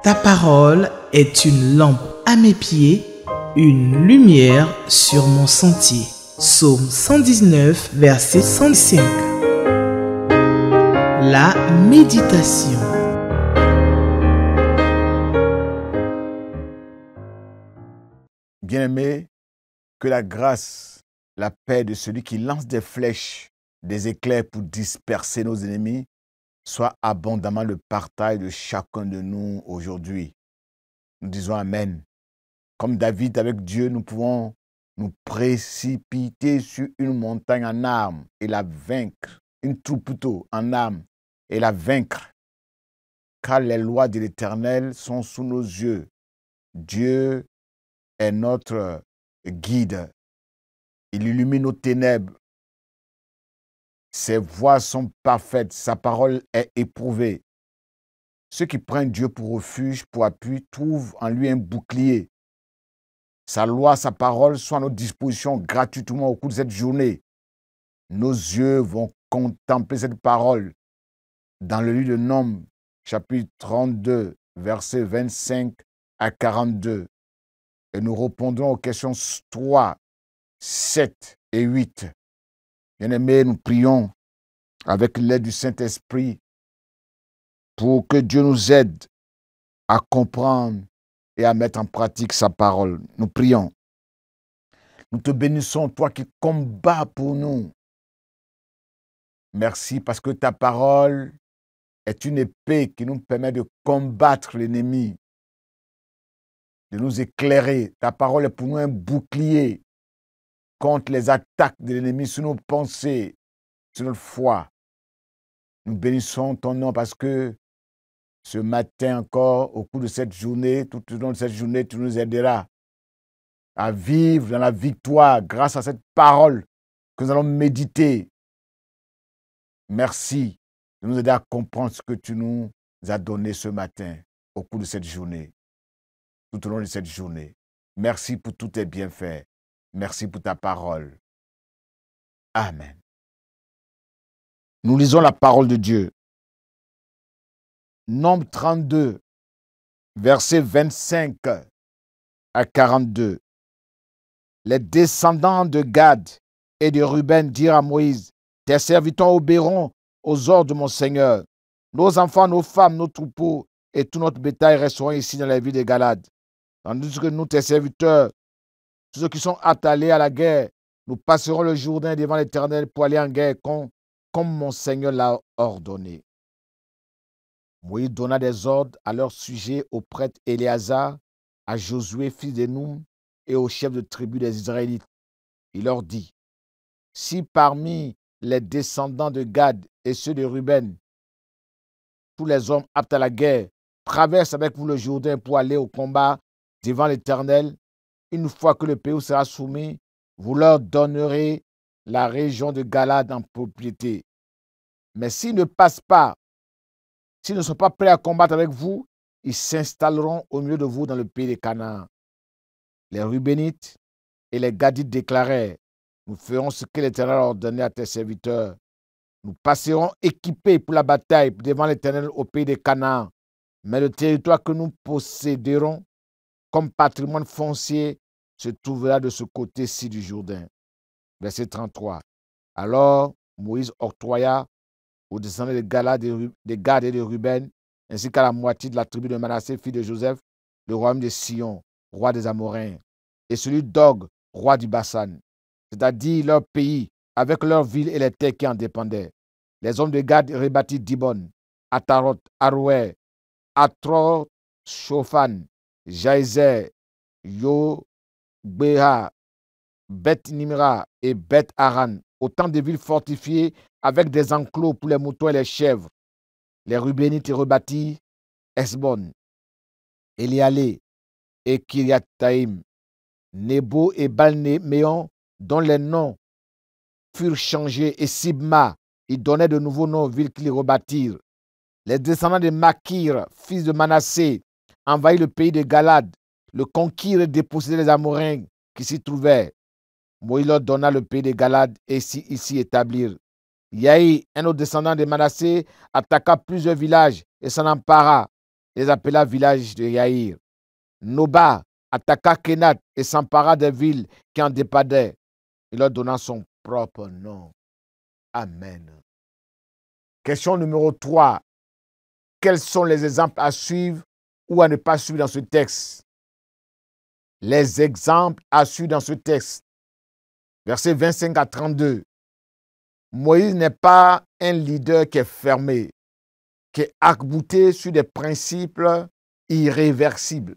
Ta parole est une lampe à mes pieds, une lumière sur mon sentier. Psaume 119, verset 105. La méditation. Bien-aimés, que la grâce, la paix de celui qui lance des flèches, des éclairs pour disperser nos ennemis, soit abondamment le partage de chacun de nous aujourd'hui. Nous disons Amen. Comme David avec Dieu, nous pouvons nous précipiter sur une montagne en armes et la vaincre, une troupe plutôt en armes et la vaincre. Car les lois de l'Éternel sont sous nos yeux. Dieu est notre guide. Il illumine nos ténèbres. Ses voies sont parfaites. Sa parole est éprouvée. Ceux qui prennent Dieu pour refuge, pour appui, trouvent en lui un bouclier. Sa loi, sa parole sont à notre disposition gratuitement au cours de cette journée. Nos yeux vont contempler cette parole dans le livre de Nombres, chapitre 32, versets 25 à 42. Et nous répondrons aux questions 3, 7 et 8. Bien-aimés, nous prions avec l'aide du Saint-Esprit pour que Dieu nous aide à comprendre et à mettre en pratique sa parole. Nous prions. Nous te bénissons, toi qui combats pour nous. Merci parce que ta parole est une épée qui nous permet de combattre l'ennemi, de nous éclairer. Ta parole est pour nous un bouclier contre les attaques de l'ennemi sur nos pensées, sur notre foi. Nous bénissons ton nom parce que ce matin encore, au cours de cette journée, tout au long de cette journée, tu nous aideras à vivre dans la victoire grâce à cette parole que nous allons méditer. Merci de nous aider à comprendre ce que tu nous as donné ce matin au cours de cette journée, tout au long de cette journée. Merci pour tous tes bienfaits. Merci pour ta parole. Amen. Nous lisons la parole de Dieu. Nombre 32, versets 25 à 42. Les descendants de Gad et de Ruben dirent à Moïse, tes serviteurs obéiront aux ordres de mon Seigneur. Nos enfants, nos femmes, nos troupeaux et tout notre bétail resteront ici dans la ville de Galade. Tandis que nous, tes serviteurs, tous ceux qui sont attelés à la guerre, nous passerons le Jourdain devant l'Éternel pour aller en guerre comme mon Seigneur l'a ordonné. Moïse donna des ordres à leur sujet au prêtre Éléazar, à Josué, fils de Noum, et aux chefs de tribu des Israélites. Il leur dit, si parmi les descendants de Gad et ceux de Ruben, tous les hommes aptes à la guerre, traversent avec vous le Jourdain pour aller au combat devant l'Éternel, une fois que le pays sera soumis, vous leur donnerez la région de Galade en propriété. Mais s'ils ne passent pas, s'ils ne sont pas prêts à combattre avec vous, ils s'installeront au milieu de vous dans le pays de Canaan. Les Rubénites et les Gadites déclarèrent, nous ferons ce que l'Éternel a ordonné à tes serviteurs. Nous passerons équipés pour la bataille devant l'Éternel au pays de Canaan. Mais le territoire que nous posséderons comme patrimoine foncier se trouvera de ce côté-ci du Jourdain. Verset 33. Alors Moïse octroya aux descendants de Gad et de Ruben, ainsi qu'à la moitié de la tribu de Manassé, fils de Joseph, le royaume de Sion, roi des Amoréens, et celui d'Og, roi du Bassan, c'est-à-dire leur pays, avec leurs villes et les terres qui en dépendaient. Les hommes de Gad rebâtirent Dibon, Ataroth, Arouer, Atroth, Shofan, Jaïzer, Yogbeha, Beth Nimra et Beth Haran, autant de villes fortifiées avec des enclos pour les moutons et les chèvres. Les Rubénites rebâtirent Esbon, Elialé et Kiriataïm, Nebo et Balméon, dont les noms furent changés, et Sibma, ils donnaient de nouveaux noms aux villes qu'ils rebâtirent. Les descendants de Makir, fils de Manassé, envahirent le pays de Galade, le conquirent et dépossédèrent les Amoréens qui s'y trouvaient. Moïse leur donna le pays de Galade et s'y établirent. Yaï, un autre descendant de Manassé, attaqua plusieurs villages et s'en empara. Il les appela village de Yaïr. Noba attaqua Kenat et s'empara des villes qui en dépendaient. Il leur donna son propre nom. Amen. Question numéro 3. Quels sont les exemples à suivre ou à ne pas suivre dans ce texte? Les exemples à suivre dans ce texte. Versets 25 à 32. Moïse n'est pas un leader qui est fermé, qui est arc-bouté sur des principes irréversibles,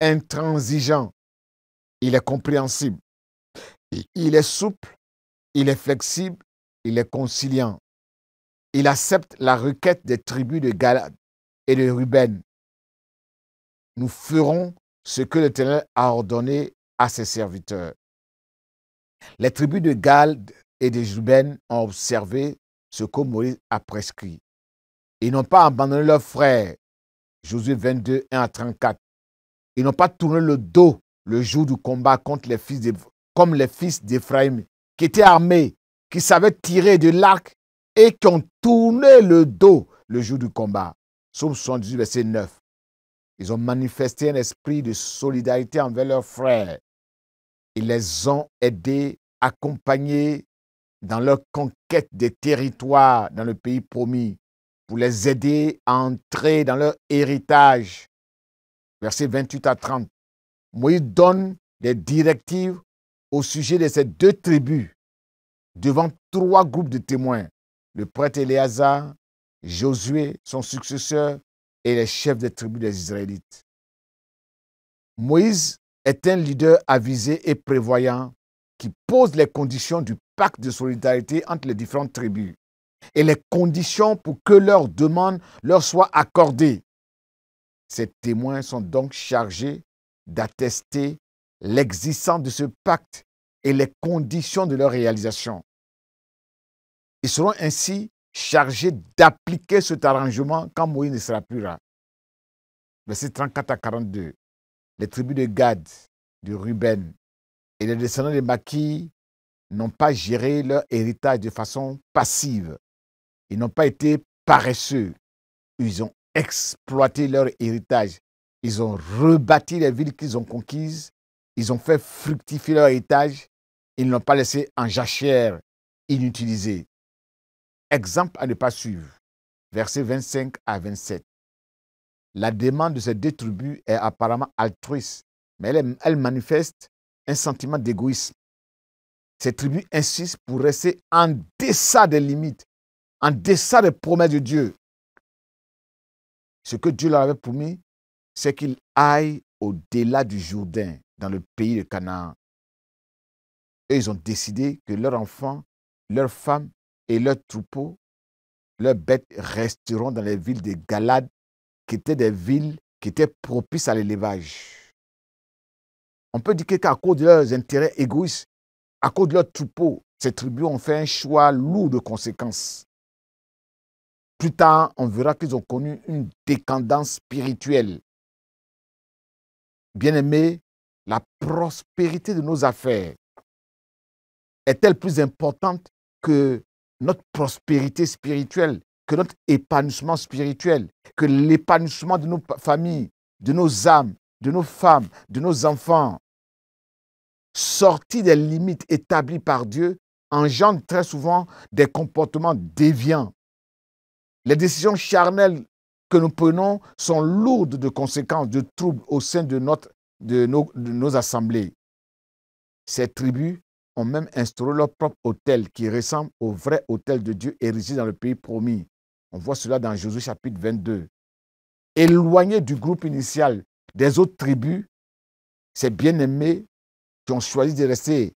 intransigeant. Il est compréhensible. Il est souple, il est flexible, il est conciliant. Il accepte la requête des tribus de Gad et de Ruben. Nous ferons ce que l'Éternel a ordonné à ses serviteurs. Les tribus de Gad et de Ruben ont observé ce que Moïse a prescrit. Ils n'ont pas abandonné leurs frères. Josué 22, 1 à 34. Ils n'ont pas tourné le dos le jour du combat contre comme les fils d'Éphraïm, qui étaient armés, qui savaient tirer de l'arc et qui ont tourné le dos le jour du combat. Psaume 78, verset 9. Ils ont manifesté un esprit de solidarité envers leurs frères. Ils les ont aidés, accompagnés dans leur conquête des territoires dans le pays promis, pour les aider à entrer dans leur héritage. Versets 28 à 30. Moïse donne des directives au sujet de ces deux tribus devant 3 groupes de témoins. Le prêtre Éléazar, Josué, son successeur, et les chefs des tribus des Israélites. Moïse est un leader avisé et prévoyant qui pose les conditions du pacte de solidarité entre les différentes tribus et les conditions pour que leurs demandes leur soient accordées. Ces témoins sont donc chargés d'attester l'existence de ce pacte et les conditions de leur réalisation. Ils seront ainsi chargés d'appliquer cet arrangement quand Moïse ne sera plus là. Versets 34 à 42. Les tribus de Gad, de Ruben et les descendants de Maki n'ont pas géré leur héritage de façon passive. Ils n'ont pas été paresseux. Ils ont exploité leur héritage. Ils ont rebâti les villes qu'ils ont conquises. Ils ont fait fructifier leur héritage. Ils ne l'ont pas laissé en jachère, inutilisé. Exemple à ne pas suivre. Versets 25 à 27. La demande de ces deux tribus est apparemment altruiste, mais elle manifeste un sentiment d'égoïsme. Ces tribus insistent pour rester en deçà des limites, en deçà des promesses de Dieu. Ce que Dieu leur avait promis, c'est qu'ils aillent au-delà du Jourdain, dans le pays de Canaan. Et ils ont décidé que leurs enfants, leurs femmes et leurs troupeaux, leurs bêtes resteront dans les villes de Galade, qui étaient des villes qui étaient propices à l'élevage. On peut dire qu'à cause de leurs intérêts égoïstes, à cause de leurs troupeaux, ces tribus ont fait un choix lourd de conséquences. Plus tard, on verra qu'ils ont connu une décadence spirituelle. Bien-aimés, la prospérité de nos affaires est-elle plus importante que notre prospérité spirituelle, que notre épanouissement spirituel, que l'épanouissement de nos familles, de nos âmes, de nos femmes, de nos enfants? Sortis des limites établies par Dieu engendre très souvent des comportements déviants. Les décisions charnelles que nous prenons sont lourdes de conséquences, de troubles au sein de nos assemblées. Ces tribus ont même instauré leur propre autel qui ressemble au vrai autel de Dieu érigé dans le pays promis. On voit cela dans Josué chapitre 22. Éloignés du groupe initial des autres tribus, ces bien-aimés qui ont choisi de rester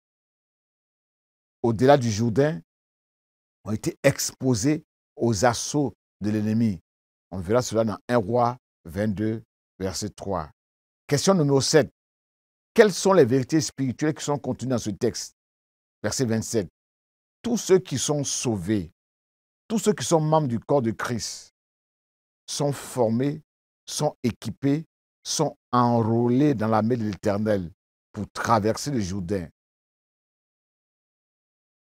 au-delà du Jourdain ont été exposés aux assauts de l'ennemi. On verra cela dans 1 Roi 22, verset 3. Question numéro 7. Quelles sont les vérités spirituelles qui sont contenues dans ce texte? Verset 27. Tous ceux qui sont sauvés, tous ceux qui sont membres du corps de Christ, sont formés, sont équipés, sont enrôlés dans l'armée de l'Éternel pour traverser le Jourdain.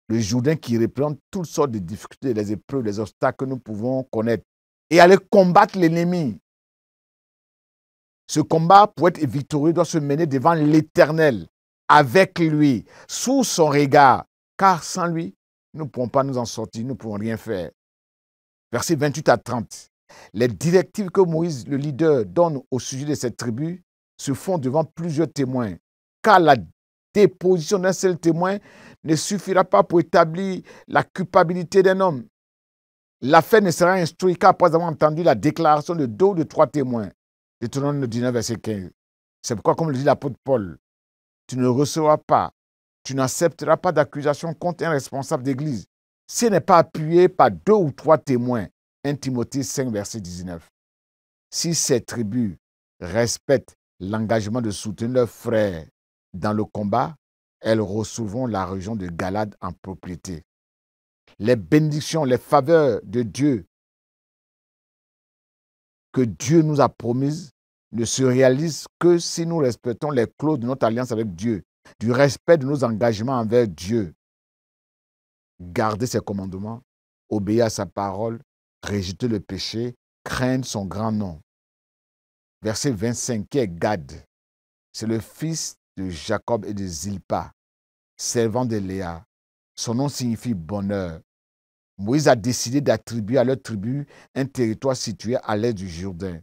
Le Jourdain qui représente toutes sortes de difficultés, les épreuves, les obstacles que nous pouvons connaître et aller combattre l'ennemi. Ce combat, pour être victorieux, doit se mener devant l'Éternel, avec lui, sous son regard. Car sans lui, nous ne pourrons pas nous en sortir, nous ne pourrons rien faire. Versets 28 à 30. Les directives que Moïse, le leader, donne au sujet de cette tribu se font devant plusieurs témoins. Car la déposition d'un seul témoin ne suffira pas pour établir la culpabilité d'un homme. L'affaire ne sera instruite qu'après avoir entendu la déclaration de 2 ou de 3 témoins. Deutéronome 19, verset 15. C'est pourquoi, comme le dit l'apôtre Paul, tu ne recevras pas, tu n'accepteras pas d'accusation contre un responsable d'église si elle n'est pas appuyée par 2 ou 3 témoins. 1 Timothée 5, verset 19. Si ces tribus respectent l'engagement de soutenir leurs frères dans le combat, elles recevront la région de Galade en propriété. Les bénédictions, les faveurs de Dieu que Dieu nous a promises ne se réalisent que si nous respectons les clauses de notre alliance avec Dieu, du respect de nos engagements envers Dieu. Garder ses commandements, obéir à sa parole, rejeter le péché, craindre son grand nom. Verset 25, qui est Gad. C'est le fils de Jacob et de Zilpa, servant de Léa. Son nom signifie bonheur. Moïse a décidé d'attribuer à leur tribu un territoire situé à l'est du Jourdain,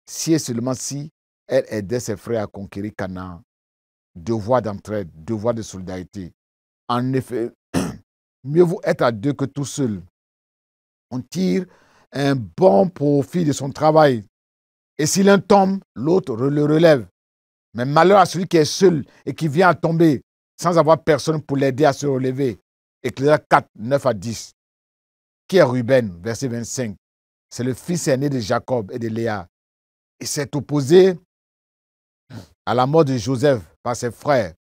si et seulement si elle aidait ses frères à conquérir Canaan. Devoir d'entraide, devoir de solidarité. En effet, mieux vaut être à 2 que tout seul. On tire un bon profit de son travail. Et si l'un tombe, l'autre le relève. Mais malheur à celui qui est seul et qui vient à tomber sans avoir personne pour l'aider à se relever. Ecclésiaste 4, 9 à 10. Qui est Ruben, verset 25. C'est le fils aîné de Jacob et de Léa. Il s'est opposé à la mort de Joseph par ses frères.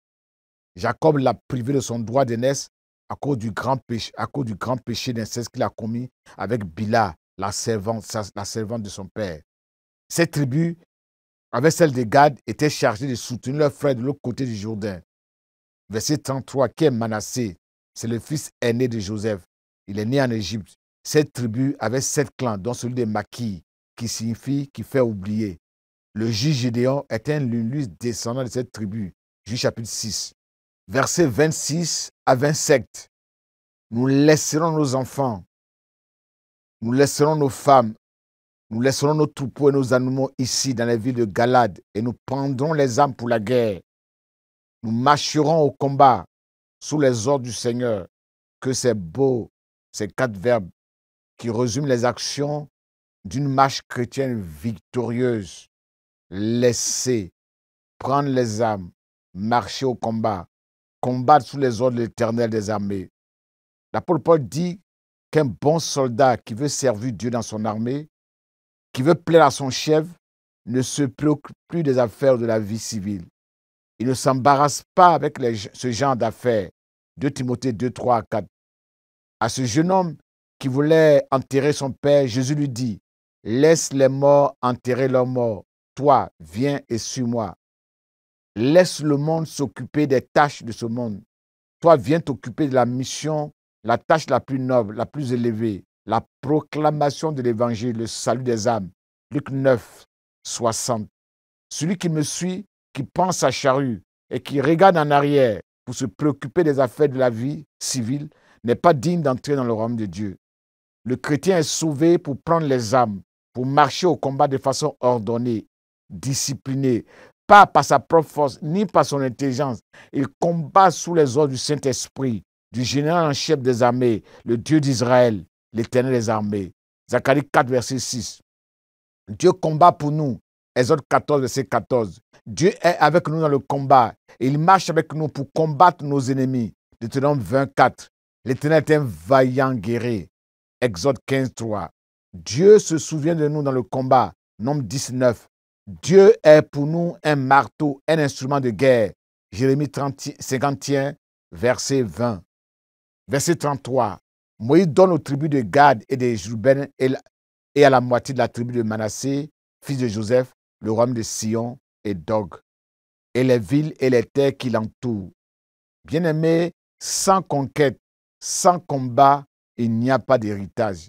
Jacob l'a privé de son droit d'aînesse à cause du grand péché d'inceste qu'il a commis avec Bila, la servante de son père. Cette tribu, avec celle de Gad, était chargée de soutenir leur frère de l'autre côté du Jourdain. Verset 33, qui est Manassé, c'est le fils aîné de Joseph. Il est né en Égypte. Cette tribu avait 7 clans, dont celui de Maki, qui signifie qui fait oublier. Le juge Gédéon est un lui descendant de cette tribu. Juge chapitre 6. Versets 26 à 27. Nous laisserons nos enfants, nous laisserons nos femmes, nous laisserons nos troupeaux et nos animaux ici dans les villes de Galade et nous prendrons les armes pour la guerre. Nous marcherons au combat sous les ordres du Seigneur. Que c'est beau, ces 4 verbes qui résument les actions d'une marche chrétienne victorieuse. Laisser, prendre les armes, marcher au combat, combattre sous les ordres de l'Éternel des armées. L'apôtre Paul dit qu'un bon soldat qui veut servir Dieu dans son armée, qui veut plaire à son chef, ne se préoccupe plus des affaires de la vie civile. Il ne s'embarrasse pas avec ce genre d'affaires. 2 Timothée 2, 3 à 4. À ce jeune homme qui voulait enterrer son père, Jésus lui dit, « Laisse les morts enterrer leurs morts. Toi, viens et suis-moi. Laisse le monde s'occuper des tâches de ce monde. Toi, viens t'occuper de la mission, la tâche la plus noble, la plus élevée, la proclamation de l'évangile, le salut des âmes. » Luc 9, 60. Celui qui me suit, qui prend sa charrue et qui regarde en arrière pour se préoccuper des affaires de la vie civile n'est pas digne d'entrer dans le royaume de Dieu. Le chrétien est sauvé pour prendre les armes, pour marcher au combat de façon ordonnée, disciplinée, pas par sa propre force, ni par son intelligence. Il combat sous les ordres du Saint-Esprit, du général en chef des armées, le Dieu d'Israël, l'Éternel des armées. Zacharie 4, verset 6. Dieu combat pour nous. Exode 14, verset 14. Dieu est avec nous dans le combat. Et il marche avec nous pour combattre nos ennemis. Deutéronome 24. L'Éternel est un vaillant guerrier. Exode 15, 3. Dieu se souvient de nous dans le combat. Nombre 19. Dieu est pour nous un marteau, un instrument de guerre. Jérémie 51, verset 20. Verset 33. Moïse donne aux tribus de Gad et de Ruben et à la moitié de la tribu de Manassé, fils de Joseph, le royaume de Sion et d'Og, et les villes et les terres qui l'entourent. Bien-aimés, sans conquête, sans combat, il n'y a pas d'héritage.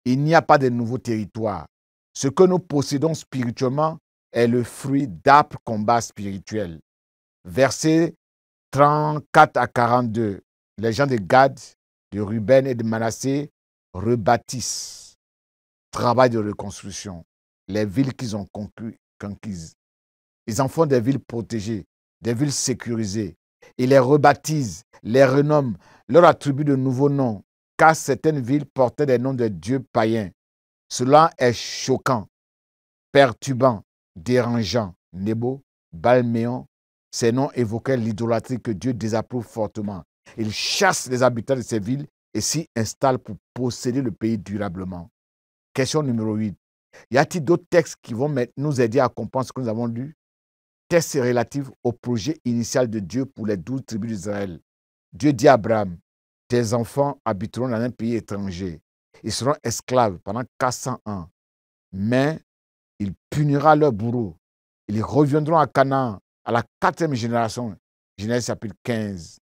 Il n'y a pas de nouveau territoire. Ce que nous possédons spirituellement est le fruit d'âpres combats spirituels. Versets 34 à 42. Les gens de Gad, de Ruben et de Manassé rebâtissent. Travail de reconstruction. Les villes qu'ils ont conquises. Ils en font des villes protégées, des villes sécurisées. Ils les rebaptisent, les renomment, leur attribuent de nouveaux noms, car certaines villes portaient des noms de dieux païens. Cela est choquant, perturbant, dérangeant. Nebo, Balméon, ces noms évoquaient l'idolâtrie que Dieu désapprouve fortement. Il chasse les habitants de ces villes et s'y installe pour posséder le pays durablement. Question numéro 8. Y a-t-il d'autres textes qui vont nous aider à comprendre ce que nous avons lu? Texte relatif au projet initial de Dieu pour les 12 tribus d'Israël. Dieu dit à Abraham, tes enfants habiteront dans un pays étranger. Ils seront esclaves pendant 400 ans. Mais il punira leurs bourreaux. Ils reviendront à Canaan à la 4e génération. Genèse chapitre 15.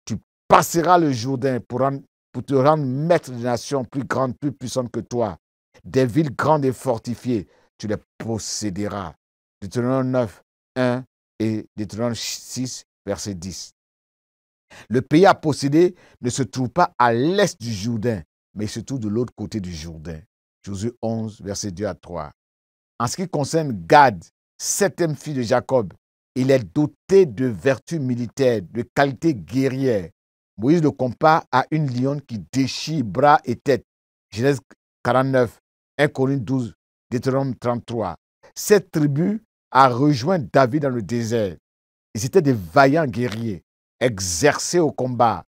Tu passeras le Jourdain pour te rendre maître des nations plus grandes, plus puissantes que toi. Des villes grandes et fortifiées, tu les posséderas. Deutéronome 9, 1 et Deutéronome 6, verset 10. Le pays à posséder ne se trouve pas à l'est du Jourdain, mais il se trouve de l'autre côté du Jourdain. Josué 11, verset 2 à 3. En ce qui concerne Gad, 7e fille de Jacob, il est doté de vertus militaires, de qualités guerrières. Moïse le compare à une lionne qui déchire bras et tête. Genèse 49, 1 Corinthiens 12, Deutéronome 33. Cette tribu a rejoint David dans le désert. Ils étaient des vaillants guerriers, exercés au combat.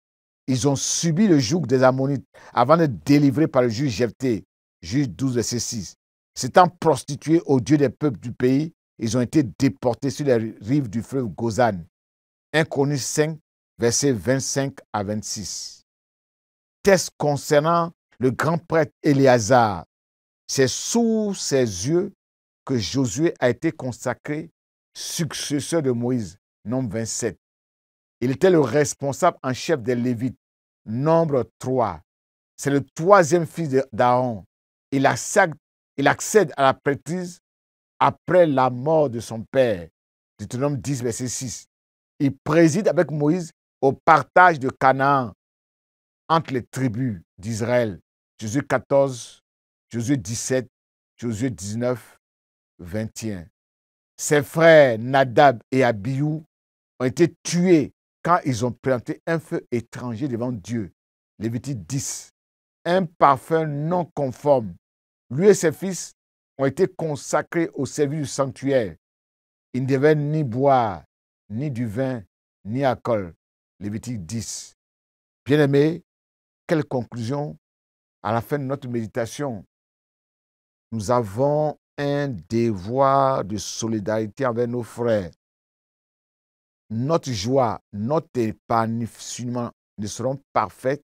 Ils ont subi le joug des Ammonites avant d'être délivrés par le juge Jephthé. Juge 12, verset 6. S'étant prostitués aux dieux des peuples du pays, ils ont été déportés sur les rives du fleuve Gozan. 1 Chroniques 5, versets 25 à 26. Texte concernant le grand prêtre Éléazar. C'est sous ses yeux que Josué a été consacré successeur de Moïse, nombre 27. Il était le responsable en chef des Lévites, nombre 3. C'est le 3e fils d'Aaron. Il accède à la prêtrise après la mort de son père. Deutéronome 10, verset 6. Il préside avec Moïse au partage de Canaan entre les tribus d'Israël. Josué 14, Josué 17, Josué 19, 21. Ses frères Nadab et Abihu ont été tués quand ils ont présenté un feu étranger devant Dieu. Lévitique 10. Un parfum non conforme. Lui et ses fils ont été consacrés au service du sanctuaire. Ils ne devaient ni boire, ni du vin, ni alcool. Lévitique 10. Bien-aimés, quelle conclusion à la fin de notre méditation? Nous avons un devoir de solidarité envers nos frères. Notre joie, notre épanouissement ne seront parfaits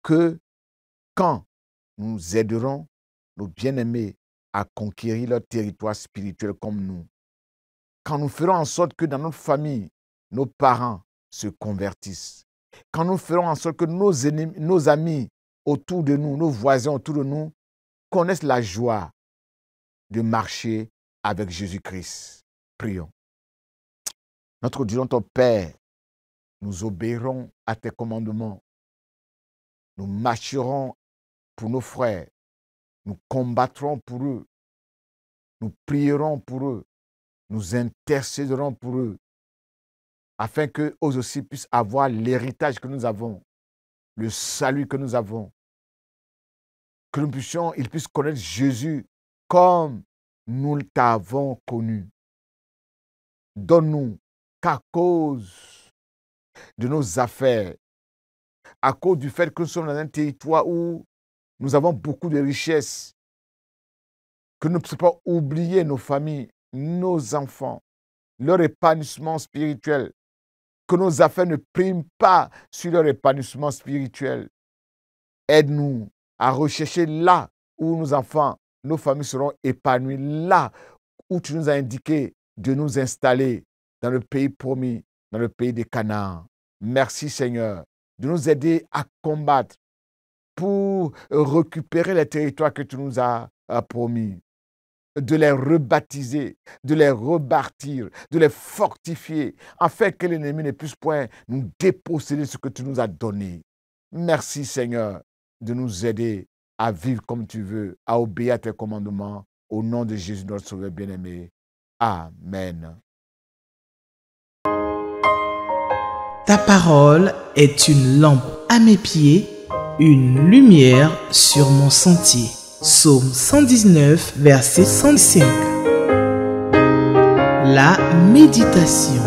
que quand nous aiderons nos bien-aimés à conquérir leur territoire spirituel comme nous. Quand nous ferons en sorte que dans notre famille, nos parents se convertissent. Quand nous ferons en sorte que nos ennemis, nos amis autour de nous, nos voisins autour de nous, connaissent la joie de marcher avec Jésus-Christ. Prions. Notre Dieu, notre Père, nous obéirons à tes commandements. Nous marcherons pour nos frères. Nous combattrons pour eux. Nous prierons pour eux. Nous intercéderons pour eux. Afin qu'eux aussi puissent avoir l'héritage que nous avons, le salut que nous avons. Que ils puissent connaître Jésus comme nous t'avons connu. Donne-nous qu'à cause de nos affaires, à cause du fait que nous sommes dans un territoire où nous avons beaucoup de richesses, que nous ne puissions pas oublier nos familles, nos enfants, leur épanouissement spirituel, que nos affaires ne priment pas sur leur épanouissement spirituel. Aide-nous à rechercher là où nos enfants, nos familles seront épanouies, là où tu nous as indiqué de nous installer dans le pays promis, dans le pays des Canaan. Merci Seigneur de nous aider à combattre pour récupérer les territoires que tu nous as promis. de les rebaptiser, de les rebâtir, de les fortifier, afin que l'ennemi ne puisse point nous déposséder ce que tu nous as donné. Merci Seigneur de nous aider à vivre comme tu veux, à obéir à tes commandements, au nom de Jésus notre Sauveur bien-aimé. Amen. Ta parole est une lampe à mes pieds, une lumière sur mon sentier. Psaume 119, verset 105. La méditation.